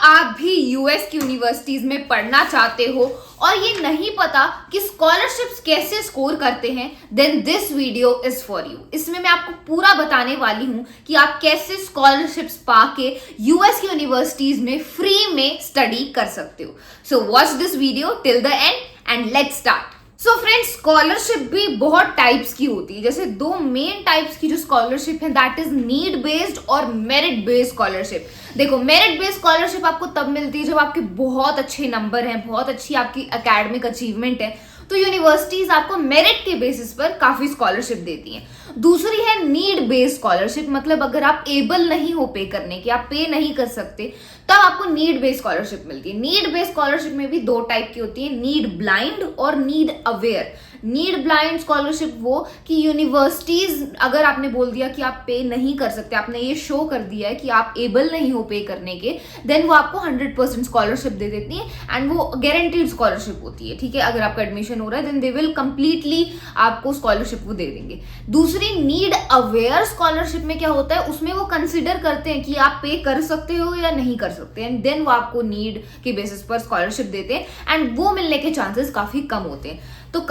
आप भी यूएस की यूनिवर्सिटीज में पढ़ना चाहते हो और ये नहीं पता कि स्कॉलरशिप्स कैसे स्कोर करते हैं, then this video is for you. इसमें मैं आपको पूरा बताने वाली हूं कि आप कैसे स्कॉलरशिप्स पाके यूएस की यूनिवर्सिटीज में फ्री में स्टडी कर सकते हो। So watch this video till the end and let's start. So friends, scholarship भी बहुत टाइप्स की होती है। जैसे दो मेन टाइप्स की जो स्कॉलरशिप है दैट इज नीड बेस्ड और मेरिट बेस्ड स्कॉलरशिप। देखो, मेरिट बेस्ड स्कॉलरशिप आपको तब मिलती है जब आपके बहुत अच्छे नंबर हैं, बहुत अच्छी आपकी एकेडमिक अचीवमेंट है, तो यूनिवर्सिटीज आपको मेरिट के बेसिस पर काफी स्कॉलरशिप देती हैं। दूसरी है नीड बेस्ड स्कॉलरशिप, मतलब अगर आप एबल नहीं हो पे करने की, आप पे नहीं कर सकते, तब आपको नीड बेस्ड स्कॉलरशिप मिलती है। नीड बेस्ड स्कॉलरशिप में भी दो टाइप की होती है, नीड ब्लाइंड और need aware. Need blind scholarship वो कि यूनिवर्सिटीज अगर आपने बोल दिया कि आप पे नहीं कर सकते, आपने ये शो कर दिया है कि आप एबल नहीं हो पे करने के, देन वो आपको 100% स्कॉलरशिप दे देती है एंड वो गारंटीड स्कॉलरशिप होती है। ठीक है, अगर आपका एडमिशन हो रहा है देन दे विल कंप्लीटली आपको स्कॉलरशिप वो दे देंगे। दूसरी नीड अवेयर स्कॉलरशिप में क्या होता है, उसमें वो कंसिडर करते हैं कि आप पे कर सकते हो या नहीं कर सकते, एंड देन वो आपको नीड के बेसिस पर स्कॉलरशिप देते हैं एंड वो मिलने के चांसेस काफी कम होते हैं। तो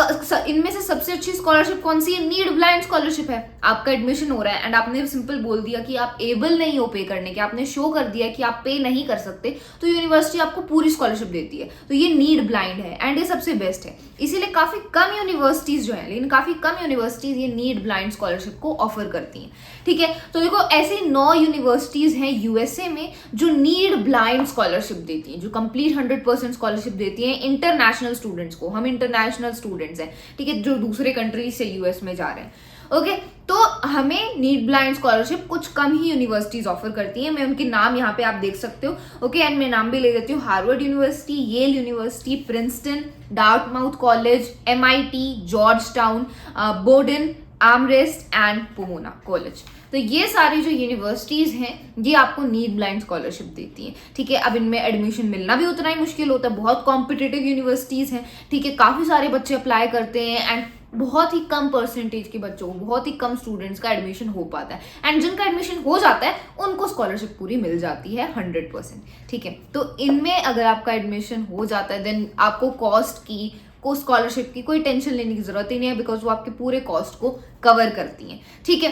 इनमें से सबसे अच्छी स्कॉलरशिप कौन सी है? नीड ब्लाइंड स्कॉलरशिप है। आपका एडमिशन हो रहा है एंड आपने सिंपल बोल दिया कि आप एबल नहीं हो पे करने के, आपने शो कर दिया कि आप पे नहीं कर सकते, तो यूनिवर्सिटी आपको पूरी स्कॉलरशिप देती है। तो ये नीड ब्लाइंड है एंड ये सबसे बेस्ट है। इसीलिए काफी कम यूनिवर्सिटीज जो है, लेकिन काफी कम यूनिवर्सिटीज ये नीड ब्लाइंड स्कॉलरशिप को ऑफर करती हैं। ठीक है, तो देखो ऐसी 9 यूनिवर्सिटीज हैं यूएसए में जो नीड ब्लाइंड स्कॉलरशिप देती हैं, जो कंप्लीट 100% स्कॉलरशिप देती हैं इंटरनेशनल स्टूडेंट्स को। हम इंटरनेशनल स्टूडेंट्स हैं, ठीक है, जो दूसरे कंट्री से यूएस में जा रहे हैं। ओके, तो हमें नीड ब्लाइंड स्कॉलरशिप कुछ कम ही यूनिवर्सिटीज ऑफर करती हैं। मैं उनके नाम यहाँ पे आप देख सकते हो। ओके, एंड मैं नाम भी ले देती हूँ। Harvard University, Yale University, Princeton, Dartmouth College, MIT, Georgetown, Bowdoin, Amherst and Pomona College. तो ये सारी जो यूनिवर्सिटीज हैं ये आपको नीड ब्लाइंड स्कॉलरशिप देती हैं। ठीक है, अब इनमें एडमिशन मिलना भी उतना ही मुश्किल होता है, बहुत कॉम्पिटिटिव यूनिवर्सिटीज हैं। ठीक है, काफी सारे बच्चे अप्लाई करते हैं एंड बहुत ही कम परसेंटेज के बच्चों को, बहुत ही कम स्टूडेंट्स का एडमिशन हो पाता है, एंड जिनका एडमिशन हो जाता है उनको स्कॉलरशिप पूरी मिल जाती है 100%। ठीक है, तो इनमें अगर आपका एडमिशन हो जाता है देन आपको कॉस्ट की को स्कॉलरशिप की कोई टेंशन लेने की जरूरत ही नहीं है, बिकॉज वो आपके पूरे कॉस्ट को कवर करती हैं। ठीक है,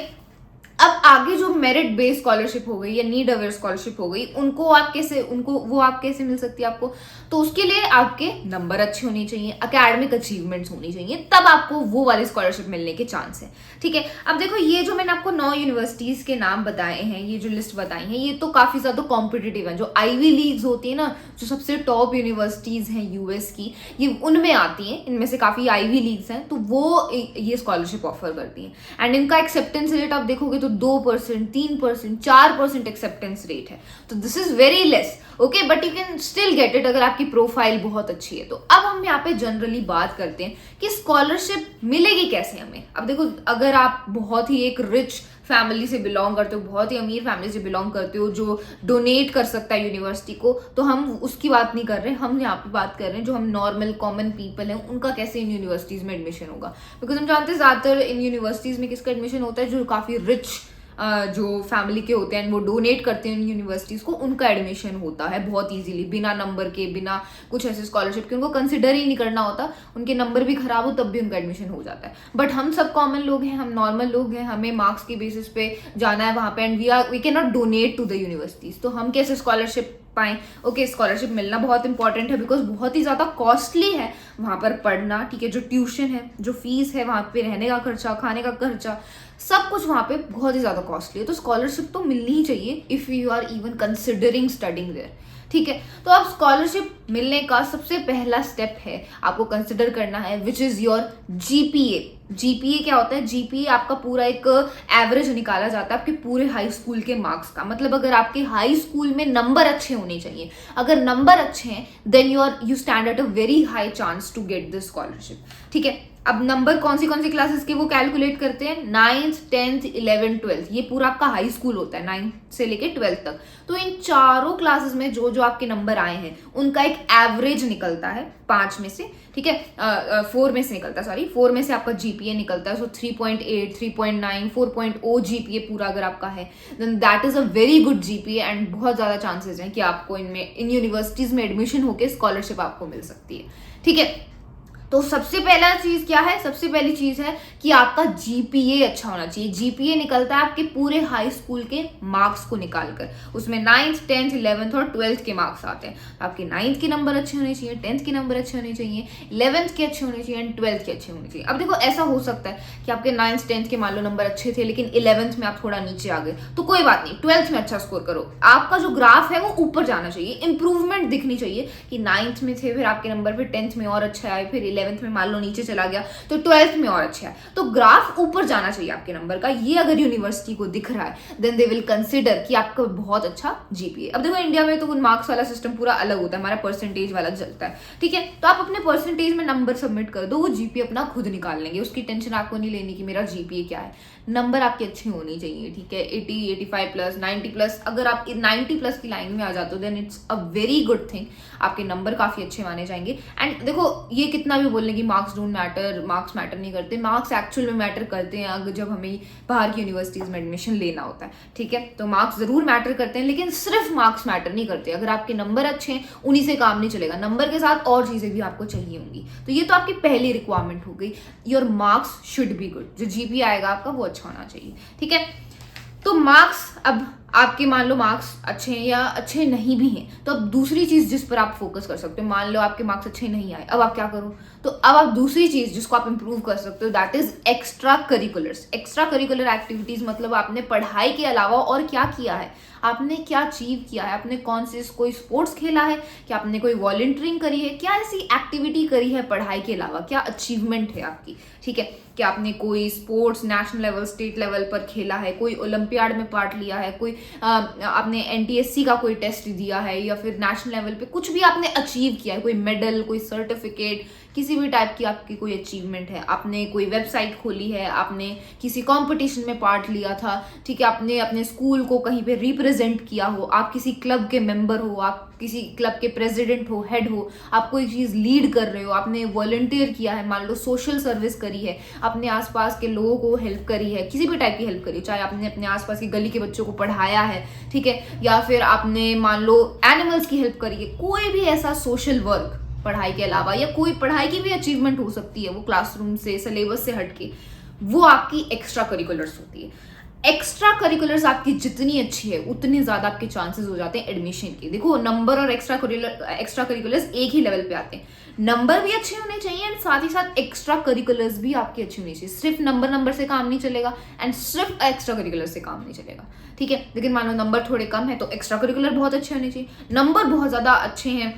अब आगे जो मेरिट बेस्ड स्कॉलरशिप हो गई या नीड अवेयर स्कॉलरशिप हो गई, उनको आप कैसे मिल सकती है आपको? तो उसके लिए आपके नंबर अच्छे होने चाहिए, एकेडमिक अचीवमेंट्स होनी चाहिए, तब आपको वो वाली स्कॉलरशिप मिलने के चांस है। ठीक है, अब देखो ये जो मैंने आपको 9 यूनिवर्सिटीज के नाम बताए हैं, ये जो लिस्ट बताई है, ये तो काफी ज्यादा कॉम्पिटिटिव है। जो आईवी लीग्स होती है ना, जो सबसे टॉप यूनिवर्सिटीज हैं यूएस की, ये उनमें आती हैं। इनमें से काफी आईवी लीग्स हैं, तो वो ये स्कॉलरशिप ऑफर करती हैं एंड इनका एक्सेप्टेंस रेट आप देखोगे तो 2%, 3%, 4% एक्सेप्टेंस रेट है। तो this is very less. Okay, but you can still get it अगर आपकी प्रोफाइल बहुत अच्छी है। तो अब हम यहाँ पे जनरली बात करते हैं कि स्कॉलरशिप मिलेगी कैसे हमें। अब देखो, अगर आप बहुत ही एक रिच फैमिली से बिलोंग करते हो, बहुत ही अमीर फैमिली से बिलोंग करते हो जो डोनेट कर सकता है यूनिवर्सिटी को, तो हम उसकी बात नहीं कर रहे। हम यहाँ पे बात कर रहे हैं जो हम नॉर्मल कॉमन पीपल हैं, उनका कैसे इन यूनिवर्सिटीज में एडमिशन होगा। बिकॉज हम जानते हैं ज्यादातर इन यूनिवर्सिटीज में किसका एडमिशन होता है, जो काफी रिच जो फैमिली के होते हैं वो डोनेट करते हैं यूनिवर्सिटीज को, उनका एडमिशन होता है बहुत इजीली, बिना नंबर के, बिना कुछ ऐसे स्कॉलरशिप के, उनको कंसिडर ही नहीं करना होता। उनके नंबर भी खराब हो तब भी उनका एडमिशन हो जाता है। बट हम सब कॉमन लोग हैं, हम नॉर्मल लोग हैं, हमें मार्क्स के बेसिस पे जाना है वहां पे and we can not donate to the universities. तो हम कैसे स्कॉलरशिप पाएं? ओके, स्कॉलरशिप मिलना बहुत इंपॉर्टेंट है बिकॉज बहुत ही ज्यादा कॉस्टली है वहां पर पढ़ना। ठीक है, जो ट्यूशन है, जो फीस है, वहां पे रहने का खर्चा, खाने का खर्चा, सब कुछ वहां पे बहुत ही ज्यादा कॉस्टली है। तो स्कॉलरशिप तो मिलनी ही चाहिए if you are even considering studying there. ठीक है, तो अब स्कॉलरशिप मिलने का सबसे पहला स्टेप है आपको कंसिडर करना है which is your GPA. GPA क्या होता है? जीपीए आपका पूरा एक एवरेज निकाला जाता है आपके पूरे हाई स्कूल के मार्क्स का। मतलब अगर आपके हाई स्कूल में नंबर अच्छे होने चाहिए, अगर नंबर अच्छे हैं then you stand at a very high chance to get this scholarship. ठीक है, अब नंबर कौन सी क्लासेस के वो कैलकुलेट करते हैं, 9th 10th 11th 12th, ये पूरा आपका हाई स्कूल होता है 9th से लेके 12th तक। तो इन चारों क्लासेस में जो जो आपके नंबर आए हैं उनका एक एवरेज निकलता है 5 में से, ठीक है, 4 में से निकलता है, सॉरी 4 में से आपका जीपीए निकलता है। सो 3.8 3.9 4.0 जीपीए पूरा अगर आपका है then that is a very good GPA and बहुत ज्यादा चांसेस हैं कि आपको इन यूनिवर्सिटीज में एडमिशन होकर स्कॉलरशिप आपको मिल सकती है, ठीक है। तो सबसे पहला चीज क्या है, सबसे पहली चीज है कि आपका जीपीए अच्छा होना चाहिए। जीपीए निकलता है आपके पूरे हाई स्कूल के मार्क्स को निकालकर, उसमें 9th 10th 11th और 12th के मार्क्स आते हैं। आपके 9th के नंबर अच्छे होने चाहिए, 10th के नंबर अच्छे होने चाहिए, 11th के अच्छे होने चाहिए एंड 12th के अच्छे होने चाहिए। अब देखो ऐसा हो सकता है कि आपके 9th 10th के मान लो नंबर अच्छे थे लेकिन 11th में आप थोड़ा नीचे आ गए, तो कोई बात नहीं, 12th में अच्छा स्कोर करो। आपका जो ग्राफ है वो ऊपर जाना चाहिए, इंप्रूवमेंट दिखनी चाहिए कि 9th में थे, फिर आपके नंबर फिर 10th में और अच्छा आए, फिर 11th में मान लो नीचे चला गया तो 12th में और अच्छा है। तो ग्राफ ऊपर जाना चाहिए आपके नंबर का, ये अगर यूनिवर्सिटी को दिख रहा है देन दे विल कंसिडर कि आपका बहुत अच्छा जीपीए। अब देखो इंडिया में तो मार्क्स वाला सिस्टम पूरा अलग होता है, हमारा परसेंटेज वाला चलता है, ठीक है। तो आप अपने परसेंटेज में नंबर सबमिट कर दो, वो जीपीए अपना खुद निकाल लेंगे, उसकी टेंशन आपको नहीं लेनी कि मेरा जीपीए क्या है। नंबर आपके अच्छे होने चाहिए, ठीक है, 80 85 प्लस 90 प्लस। अगर आप 90 प्लस की लाइन में आ जाते हो then it's a very good thing, आपके नंबर काफी अच्छे माने जाएंगे। एंड देखो ये कितना भी बोलने की marks don't matter, marks matter नहीं करते, मार्क्स एक्चुअल में मैटर करते हैं अगर जब हमें बाहर की यूनिवर्सिटीज में एडमिशन लेना होता है, ठीक है। तो मार्क्स जरूर मैटर करते हैं लेकिन सिर्फ मार्क्स मैटर नहीं करते। अगर आपके नंबर अच्छे हैं उन्हीं से काम नहीं चलेगा, नंबर के साथ और चीजें भी आपको चाहिए होंगी। तो ये तो आपकी पहली रिक्वायरमेंट हो गई, your marks should be good, जो जीपीए आएगा आपका वो अच्छा होना चाहिए, ठीक है। तो मार्क्स, अब आपके मान लो मार्क्स अच्छे हैं या अच्छे नहीं भी हैं, तो अब दूसरी चीज जिस पर आप फोकस कर सकते हो, मान लो आपके मार्क्स अच्छे नहीं आए, अब आप क्या करो, तो अब आप दूसरी चीज जिसको आप इंप्रूव कर सकते हो that is extra curriculars. Extra curricular activities मतलब आपने पढ़ाई के अलावा और क्या किया है, आपने क्या अचीव किया है, आपने कौन से कोई स्पोर्ट्स खेला है, क्या आपने कोई वॉलंटियरिंग करी है, क्या ऐसी एक्टिविटी करी है पढ़ाई के अलावा, क्या अचीवमेंट है आपकी, ठीक है। क्या आपने कोई sports national level state level पर खेला है, कोई ओलंपियाड में पार्ट लिया है, कोई आपने एनटीएससी का कोई टेस्ट दिया है या फिर नेशनल लेवल पे कुछ भी आपने अचीव किया है, कोई मेडल, कोई सर्टिफिकेट, किसी भी टाइप की आपकी कोई अचीवमेंट है, आपने कोई वेबसाइट खोली है, आपने किसी कंपटीशन में पार्ट लिया था, ठीक है, आपने अपने स्कूल को कहीं पे रिप्रेजेंट किया हो, आप किसी क्लब के मेंबर हो, आप किसी क्लब के प्रेसिडेंट हो, हेड हो, आप कोई चीज लीड कर रहे हो, आपने वॉलंटियर किया है, मान लो सोशल सर्विस करी है, अपने आसपास के लोगों को हेल्प करी है, किसी भी टाइप की हेल्प करी है, चाहे आपने अपने आसपास की गली के बच्चों को पढ़ाया है, ठीक है, या फिर आपने मान लो एनिमल्स की हेल्प करी है, कोई भी ऐसा सोशल वर्क पढ़ाई के अलावा, या कोई पढ़ाई की भी अचीवमेंट हो सकती है वो क्लासरूम से सिलेबस से हटके, वो आपकी एक्स्ट्रा करिकुलर्स होती है। एक्स्ट्रा करिकुलर्स आपकी जितनी अच्छी है उतने ज्यादा आपके चांसेस हो जाते हैं एडमिशन के। देखो नंबर और एक्स्ट्रा करिकुलर्स एक ही लेवल पे आते हैं, नंबर भी अच्छे होने चाहिए एंड साथ ही साथ एक्स्ट्रा करिकुलर्स भी आपके अच्छे होने चाहिए। सिर्फ नंबर से काम नहीं चलेगा एंड सिर्फ एक्स्ट्रा करिकुलर से काम नहीं चलेगा, ठीक है। लेकिन मान लो नंबर थोड़े कम है तो एक्स्ट्रा करिकुलर बहुत अच्छे होने चाहिए, नंबर बहुत ज्यादा अच्छे हैं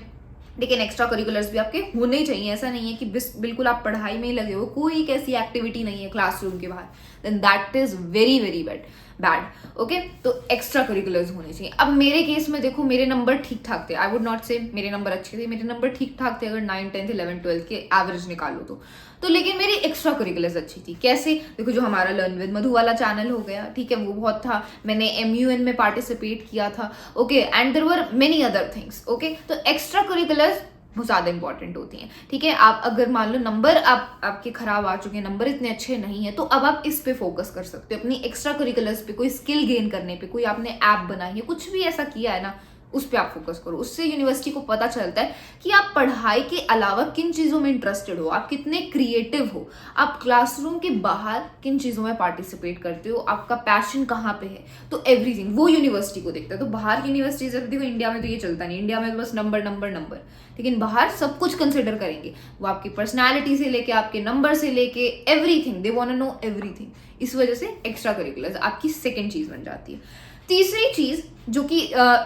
लेकिन एक्स्ट्रा करिकुलर्स भी आपके होने ही चाहिए। ऐसा नहीं है कि बिल्कुल आप पढ़ाई में ही लगे हो, कोई एक ऐसी एक्टिविटी नहीं है क्लासरूम के बाहर, then that is very very bad, okay. तो एक्स्ट्रा करिकुलर्स होने चाहिए। अब मेरे केस में देखो मेरे नंबर ठीक ठाक थे, आई वुड नॉट से मेरे नंबर अच्छे थे, मेरे नंबर ठीक ठाक थे अगर 9th 10th 11th 12th के एवरेज निकालो तो लेकिन मेरी एक्स्ट्रा करिकुलर्स अच्छी थी। कैसे, देखो जो हमारा लर्न विद मधु वाला चैनल हो गया, ठीक है, वो बहुत था, मैंने MUN में पार्टिसिपेट किया था, okay, and there were many other things, okay. तो एक्स्ट्रा करिकुलर्स बहुत ज्यादा इंपॉर्टेंट होती हैं, ठीक है। आप अगर मान लो नंबर आपके खराब आ चुके हैं, नंबर इतने अच्छे नहीं है, तो अब आप इस पे फोकस कर सकते हो, अपनी एक्स्ट्रा करिकुलर्स पे, कोई स्किल गेन करने पे, कोई आपने ऐप बनाई है, कुछ भी ऐसा किया है ना, उस पर आप फोकस करो। उससे यूनिवर्सिटी को पता चलता है कि आप पढ़ाई के अलावा किन चीज़ों में इंटरेस्टेड हो, आप कितने क्रिएटिव हो, आप क्लासरूम के बाहर किन चीज़ों में पार्टिसिपेट करते हो, आपका पैशन कहाँ पे है, तो एवरीथिंग वो यूनिवर्सिटी को देखता है। तो बाहर की यूनिवर्सिटीज, देखो इंडिया में तो ये चलता नहीं, इंडिया में तो बस नंबर, लेकिन बाहर सब कुछ कंसिडर करेंगे, वो आपकी पर्सनैलिटी से लेके आपके नंबर से लेके everything, they want to know everything. इस वजह से एक्स्ट्रा करिकुलर्स आपकी सेकेंड चीज बन जाती है। तीसरी चीज जो कि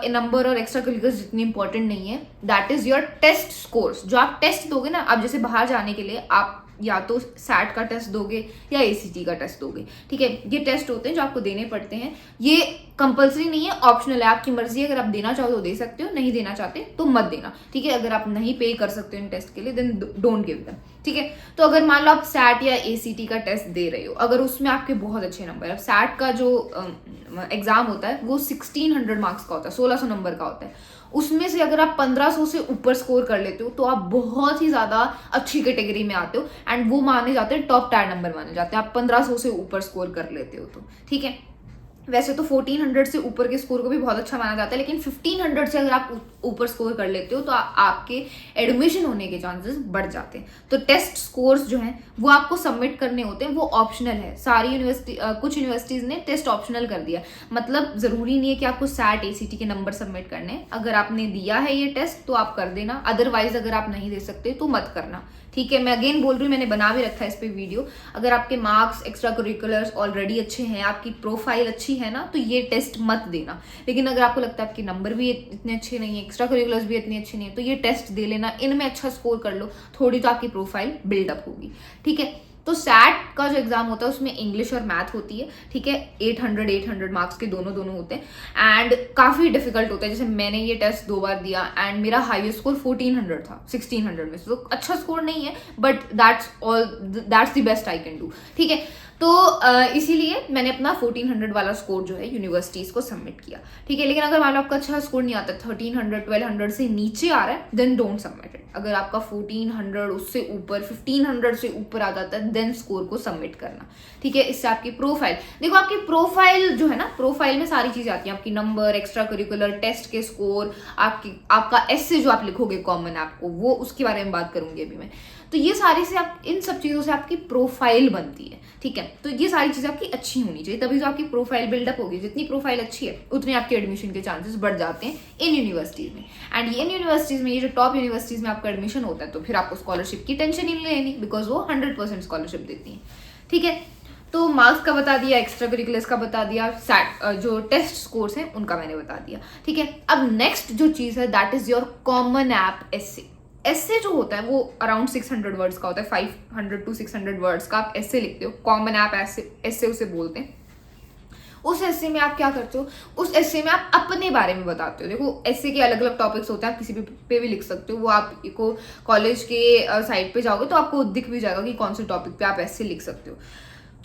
नंबर और एक्स्ट्रा करिकुलर्स जितनी इंपॉर्टेंट नहीं है, that is your test scores. जो आप टेस्ट दोगे ना, आप जैसे बाहर जाने के लिए आप या तो सैट का टेस्ट दोगे या एसीटी का टेस्ट दोगे। ठीक है, ये टेस्ट होते हैं जो आपको देने पड़ते हैं। ये कंपलसरी नहीं है, ऑप्शनल है, आपकी मर्जी है। अगर आप देना चाहो तो दे सकते हो, नहीं देना चाहते तो मत देना। ठीक है, अगर आप नहीं पे कर सकते हो इन टेस्ट के लिए देन डोंट गिव देम। ठीक है, तो अगर मान लो आप सैट या एसीटी का टेस्ट दे रहे हो, अगर उसमें आपके बहुत अच्छे नंबर है, सैट का जो एग्जाम होता है वो 1600 मार्क्स का होता है, 1600 नंबर का होता है। उसमें से अगर आप 1500 से ऊपर स्कोर कर लेते हो तो आप बहुत ही ज्यादा अच्छी कैटेगरी में आते हो, एंड वो माने जाते हैं टॉप टायर नंबर माने जाते हैं, आप 1500 से ऊपर स्कोर कर लेते हो तो। ठीक है, वैसे तो 1400 से ऊपर के स्कोर को भी बहुत अच्छा माना जाता है, लेकिन 1500 से अगर आप ऊपर स्कोर कर लेते हो तो आपके एडमिशन होने के चांसेस बढ़ जाते हैं। तो टेस्ट स्कोर्स जो हैं वो आपको सबमिट करने होते हैं, वो ऑप्शनल है। सारी यूनिवर्सिटी, कुछ यूनिवर्सिटीज ने टेस्ट ऑप्शनल कर दिया, मतलब जरूरी नहीं है कि आपको सैट एसीटी के नंबर सबमिट करने हैं। अगर आपने दिया है ये टेस्ट तो आप कर देना, अदरवाइज अगर आप नहीं दे सकते तो मत करना। ठीक है, मैं अगेन बोल रही हूँ, मैंने बना भी रखा है इस पे वीडियो। अगर आपके मार्क्स, एक्स्ट्रा करिकुलर्स ऑलरेडी अच्छे हैं, आपकी प्रोफाइल अच्छी है ना, तो ये टेस्ट मत देना। लेकिन अगर आपको लगता है आपके नंबर भी इतने अच्छे नहीं है, एक्स्ट्रा करिकुलर्स भी इतने अच्छे नहीं है, तो ये टेस्ट दे लेना, इनमें अच्छा स्कोर कर लो, थोड़ी तो आपकी प्रोफाइल बिल्डअप होगी। ठीक है, तो सैट का जो एग्जाम होता है उसमें इंग्लिश और मैथ होती है। ठीक है, 800 मार्क्स के दोनों होते हैं, एंड काफी डिफिकल्ट होता है। जैसे मैंने ये टेस्ट 2 बार दिया एंड मेरा हाईएस्ट स्कोर 1400 था 1600 में, तो अच्छा स्कोर नहीं है, but that's the best I can do. ठीक है, तो इसीलिए मैंने अपना 1400 वाला स्कोर जो है यूनिवर्सिटीज को सबमिट किया। ठीक है, लेकिन अगर मान लो आपका अच्छा स्कोर नहीं आता, 1300 1200 से नीचे आ रहा है, देन डोंट सबमिट इट। अगर आपका 1400 उससे ऊपर 1500 से ऊपर आ जाता है देन स्कोर को सबमिट करना। ठीक है, इससे आपकी प्रोफाइल, देखो आपकी प्रोफाइल जो है ना, प्रोफाइल में सारी चीजें आती हैं, आपकी नंबर, एक्स्ट्रा करिकुलर, टेस्ट के स्कोर, आपका एस्से जो आप लिखोगे कॉमन ऐप को, वो उसके बारे में बात करूंगी अभी मैं। तो ये सारी से आप, इन सब चीजों से आपकी प्रोफाइल बनती है। ठीक है, तो ये सारी चीजें आपकी अच्छी होनी चाहिए, तभी तो आपकी प्रोफाइल बिल्डअप होगी। जितनी प्रोफाइल अच्छी है उतने आपके एडमिशन के चांसेस बढ़ जाते हैं इन यूनिवर्सिटीज में। एंड इन यूनिवर्सिटीज में, ये जो टॉप यूनिवर्सिटीज में आपका एडमिशन होता है, तो फिर आपको स्कॉलरशिप की टेंशन ही नहीं लेनी, बिकॉज वो 100% स्कॉलरशिप देती है। ठीक है, तो मार्क्स का बता दिया, एक्स्ट्रा करिकुलर्स का बता दिया, जो टेस्ट स्कोर्स हैं उनका मैंने बता दिया। ठीक है, अब नेक्स्ट जो चीज है that is your common app essay. Essay जो होता है वो अराउंड 600 वर्ड्स का होता है, 500 to 600 वर्ड्स का आप एस्से लिखते हो। कॉमन ऐप एस्से उसे बोलते हैं। उस एस्से में आप क्या करते हो, उस एस्से में आप अपने बारे में बताते हो। देखो एस्से के अलग अलग टॉपिक्स होते हैं, आप किसी पे भी लिख सकते हो। वो आपको कॉलेज के साइट पे जाओगे तो आपको दिख भी जाएगा कि कौन से टॉपिक पे आप एस्से लिख सकते हो।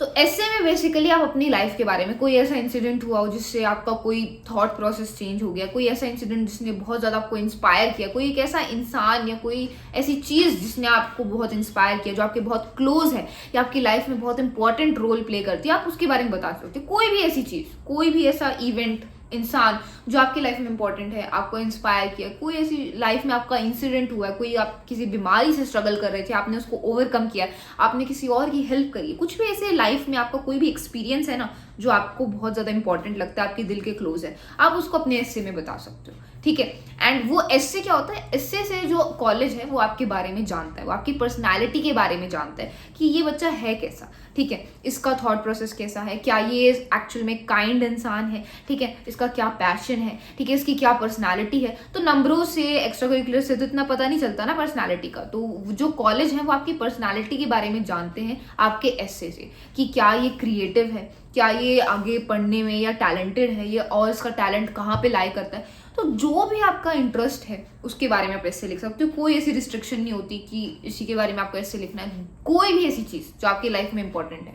तो ऐसे में बेसिकली आप अपनी लाइफ के बारे में, कोई ऐसा इंसिडेंट हुआ हो जिससे आपका कोई थॉट प्रोसेस चेंज हो गया, कोई ऐसा इंसिडेंट जिसने बहुत ज़्यादा आपको इंस्पायर किया, कोई एक ऐसा इंसान या कोई ऐसी चीज़ जिसने आपको बहुत इंस्पायर किया, जो आपके बहुत क्लोज है या आपकी लाइफ में बहुत इंपॉर्टेंट रोल प्ले करती है, आप उसके बारे में बता सकते हो। कोई भी ऐसी चीज़, कोई भी ऐसा इवेंट, इंसान जो आपकी लाइफ में इंपॉर्टेंट है, आपको इंस्पायर किया, कोई ऐसी लाइफ में आपका इंसिडेंट हुआ है, कोई आप किसी बीमारी से स्ट्रगल कर रहे थे, आपने उसको ओवरकम किया, आपने किसी और की हेल्प करी, कुछ भी ऐसे लाइफ में आपका कोई भी एक्सपीरियंस है ना जो आपको बहुत ज़्यादा इंपॉर्टेंट लगता है, आपके दिल के क्लोज है, आप उसको अपने एस्से में बता सकते हो। ठीक है, एंड वो एस्से क्या होता है, एस्से से जो कॉलेज है वो आपके बारे में जानता है, वो आपकी पर्सनैलिटी के बारे में जानता है कि ये बच्चा है कैसा। ठीक है, इसका थॉट प्रोसेस कैसा है, क्या ये एक्चुअल में काइंड इंसान है, ठीक है, इसका क्या पैशन है, ठीक है, इसकी क्या पर्सनालिटी है। तो नंबरों से, एक्स्ट्रा करिकुलर से तो इतना पता नहीं चलता ना पर्सनालिटी का। तो जो कॉलेज है वो आपकी पर्सनालिटी के बारे में जानते हैं आपके एस्से से, कि क्या ये क्रिएटिव है, क्या ये आगे पढ़ने में या टैलेंटेड है, ये और इसका टैलेंट कहाँ पे लाई करता है। तो जो भी आपका इंटरेस्ट है उसके बारे में आप ऐसे लिख सकते हो। कोई ऐसी रिस्ट्रिक्शन नहीं होती कि इसी के बारे में आपको ऐसे लिखना है। कोई भी ऐसी चीज़ जो आपकी लाइफ में इंपॉर्टेंट है,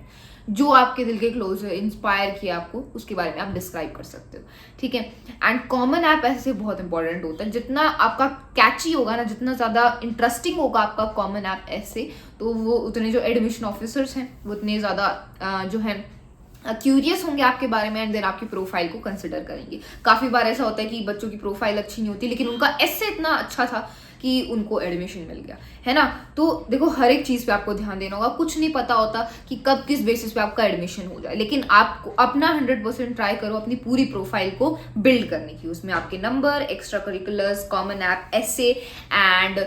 जो आपके दिल के क्लोज है, इंस्पायर किया आपको, उसके बारे में आप डिस्क्राइब कर सकते हो। ठीक है, एंड कॉमन ऐप ऐसे बहुत इंपॉर्टेंट होता है। जितना आपका कैची होगा ना, जितना ज़्यादा इंटरेस्टिंग होगा आपका कॉमन ऐप ऐसे, तो वो उतने जो एडमिशन ऑफिसर्स हैं वो उतने ज़्यादा जो है क्यूरियस होंगे आपके बारे में, एंड देन आपकी प्रोफाइल को कंसिडर करेंगे। काफ़ी बार ऐसा होता है कि बच्चों की प्रोफाइल अच्छी नहीं होती, लेकिन उनका एस्से इतना अच्छा था कि उनको एडमिशन मिल गया, है ना। तो देखो हर एक चीज़ पे आपको ध्यान देना होगा। कुछ नहीं पता होता कि कब किस बेसिस पे आपका एडमिशन हो जाए, लेकिन आपको अपना 100% ट्राई करो अपनी पूरी प्रोफाइल को बिल्ड करने की। उसमें आपके number, extracurriculars, common app essay, and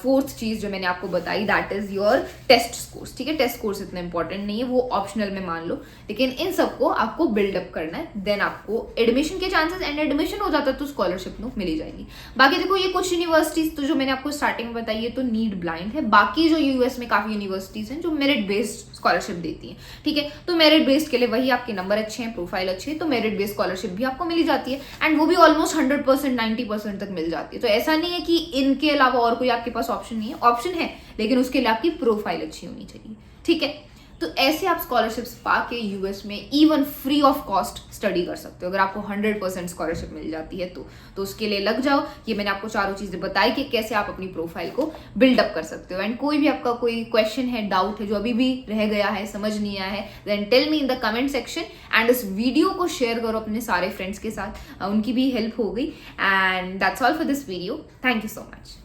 fourth चीज़ जो मैंने आपको बताई that is your test scores. ठीक है, टेस्ट स्कोर्स इतना इंपॉर्टेंट नहीं है, वो ऑप्शनल में मान लो, लेकिन इन सबको आपको बिल्डअप करना है, देन आपको एडमिशन के चांसेस, एंड एडमिशन हो जाता है तो स्कॉलरशिप मिल ही जाएगी। बाकी देखो ये कुछ यूनिवर्सिटीज तो जो मैंने आपको स्टार्टिंग में बताई है तो नीड ब्लाइंड है। बाकी जो यूएस में काफी यूनिवर्सिटीज हैं जो मेरिट बेस्ड स्कॉलरशिप देती हैं, ठीक है। तो मेरिट बेस्ड के लिए वही आपके नंबर अच्छे हैं, प्रोफाइल अच्छी है, तो मेरिट बेस्ड स्कॉलरशिप भी आपको मिली जाती है, एंड वो भी ऑलमोस्ट 100% 90% तक मिल जाती है। तो ऐसा नहीं है कि इनके अलावा और कोई आपके पास ऑप्शन नहीं है, ऑप्शन है, लेकिन उसके लिए आपकी प्रोफाइल अच्छी होनी चाहिए, ठीक है। तो ऐसे आप स्कॉलरशिप्स पाके यूएस में even free of cost study कर सकते हो अगर आपको 100% स्कॉलरशिप मिल जाती है तो उसके लिए लग जाओ। ये मैंने आपको चारों चीजें बताई कि कैसे आप अपनी प्रोफाइल को बिल्डअप कर सकते हो। एंड कोई भी आपका कोई क्वेश्चन है, डाउट है जो अभी भी रह गया है, समझ नहीं आया है, then tell me in the comment section. And इस वीडियो को शेयर करो अपने सारे फ्रेंड्स के साथ, उनकी भी हेल्प हो गई। And that's all for this video. Thank you so much.